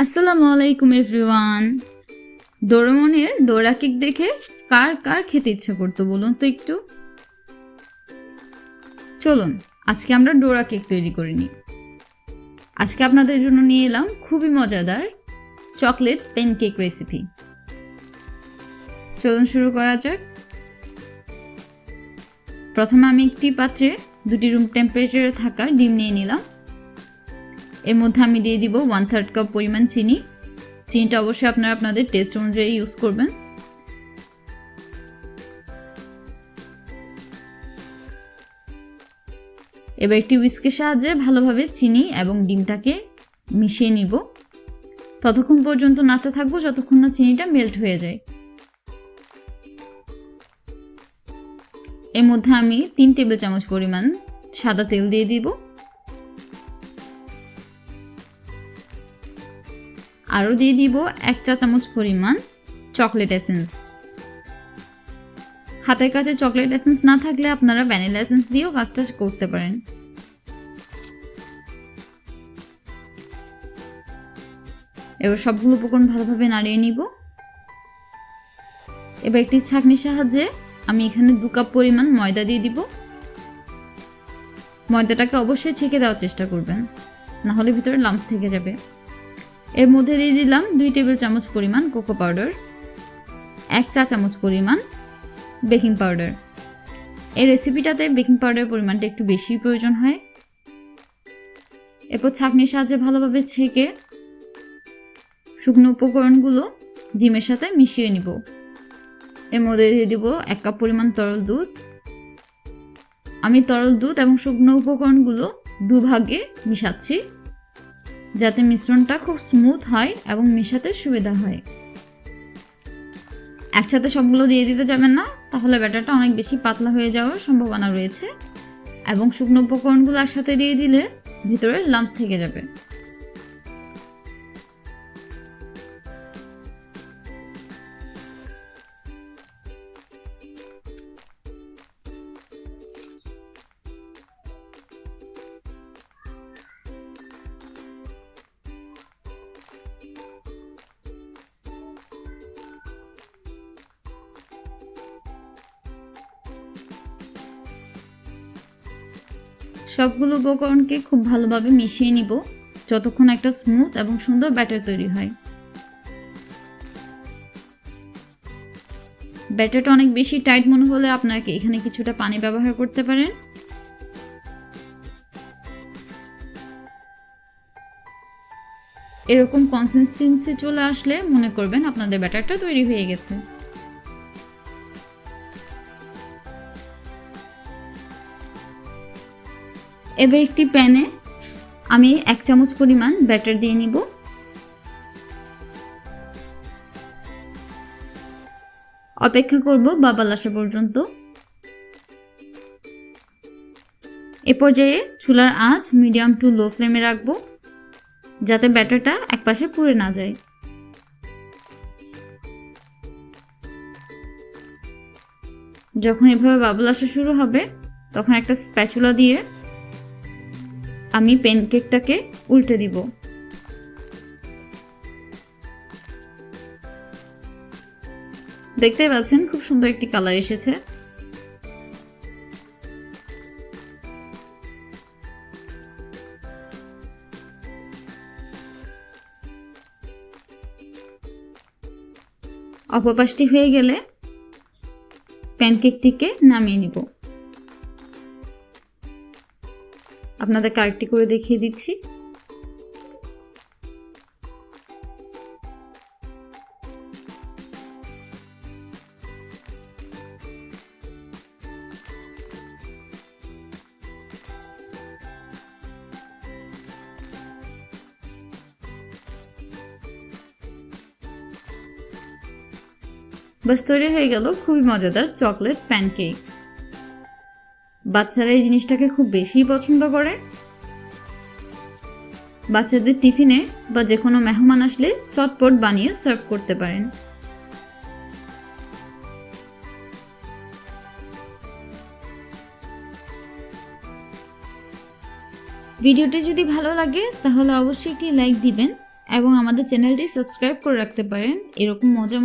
আসসালামু আলাইকুম এভরিওয়ান। ডোরেমনের ডোরা কেক দেখে কার কার খেতে ইচ্ছা করতো বলুন তো একটু। চলুন আজকে আমরা ডোরা কেক তৈরি করে নিই। আজকে আপনাদের জন্য নিয়ে এলাম খুবই মজাদার চকলেট প্যানকেক রেসিপি। চলুন শুরু করা যাক। প্রথমে আমি একটি পাত্রে 2টি রুম টেম্পারেচারে থাকা ডিম নিয়ে নিলাম। এর মধ্যে আমি দিয়ে দিব 1/3 কাপ পরিমাণ চিনি। চিনিটা অবশ্যই আপনারা আপনাদের টেস্ট অনুযায়ী ইউজ করবেন। এবার একটি হুইস্কের সাহায্যে ভালোভাবে চিনি এবং ডিমটাকে মিশিয়ে নিব। ততক্ষণ পর্যন্ত নাড়তে থাকবো যতক্ষণ না চিনিটা মেল্ট হয়ে যায়। এর মধ্যে আমি 3 টেবিল চামচ পরিমাণ সাদা তেল দিয়ে দিব। আরও দিয়ে দিব 1 চা চামচ পরিমাণ চকলেট এসেন্স। হাতের কাছে চকলেট এসেন্স না থাকলে আপনারা ভ্যানিলা এসেন্স দিয়েও কাজটা করতে পারেন। এবার সবগুলো উপকরণ ভালোভাবে নাড়িয়ে নিব। এবার একটি ছাঁকনির সাহায্যে আমি এখানে 2 কাপ পরিমাণ ময়দা দিয়ে দিব। ময়দাটাকে অবশ্যই ছেঁকে দেওয়ার চেষ্টা করবেন, না হলে ভিতরে লাম্পস থেকে যাবে। এর মধ্যে দিয়ে দিলাম 2 টেবিল চামচ পরিমাণ কোকো পাউডার, 1 চা চামচ পরিমাণ বেকিং পাউডার। এই রেসিপিটাতে বেকিং পাউডারের পরিমাণটা একটু বেশি প্রয়োজন হয়। এরপর ছাঁকনির সাহায্যে ভালোভাবে ছেঁকে শুকনো উপকরণগুলো ডিমের সাথে মিশিয়ে নিব। এর মধ্যে দিয়ে দিব 1 কাপ পরিমাণ তরল দুধ। আমি তরল দুধ এবং শুকনো উপকরণগুলো দুভাগে মিশাচ্ছি, যাতে মিশ্রণটা খুব স্মুথ হয় এবং মেশাতে সুবিধা হয়। একসাথে সবগুলো দিয়ে দিতে যাবেন না, তাহলে ব্যাটারটা অনেক বেশি পাতলা হয়ে যাওয়ার সম্ভাবনা রয়েছে এবং শুকনো উপকরণগুলো একসাথে দিয়ে দিলে ভিতরে লাম্পস থেকে যাবে। সবগুলো উপকরণকে খুব ভালোভাবে মিশিয়ে নিব যতক্ষণ একটা স্মুথ এবং সুন্দর ব্যাটার তৈরি হয়। ব্যাটারটা অনেক বেশি টাইট মনে হলে আপনাকে এখানে কিছুটা পানি ব্যবহার করতে পারেন। এরকম কনসিস্টেন্সি চলে আসলে মনে করবেন আপনাদের ব্যাটারটা তৈরি হয়ে গেছে। এবার একটি প্যানে আমি 1 চামচ পরিমাণ ব্যাটার দিয়ে নিব। অপেক্ষা করব বাবল আসা পর্যন্ত। এ পর্যায়ে চুলার আঁচ মিডিয়াম টু লো ফ্লেমে রাখব, যাতে ব্যাটারটা একপাশে পুড়ে না যায়। যখন এভাবে বাবল আসা শুরু হবে তখন একটা স্প্যাচুলা দিয়ে আমি প্যানকেকটাকে উল্টে দিব। দেখতেই পাচ্ছেন খুব সুন্দর একটি কালার এসেছে। অপর পাশটি হয়ে গেলে প্যানকেকটিকে নামিয়ে নিব। আপনাদের আরেকটি করে দেখিয়ে দিচ্ছি। বাস তৈরি হয়ে গেল খুবই মজাদার চকলেট প্যানকেক। বাচ্চারা এই জিনিসটাকে খুব বেশি পছন্দ করে। বাচ্চাদের টিফিনে বা যে কোনো মেহমান আসলে চটপট বানিয়ে সার্ভ করতে পারেন। ভিডিওটি যদি ভালো লাগে তাহলে অবশ্যই একটি লাইক দিবেন এবং আমাদের চ্যানেলটি সাবস্ক্রাইব করে রাখতে পারেন এরকম মজার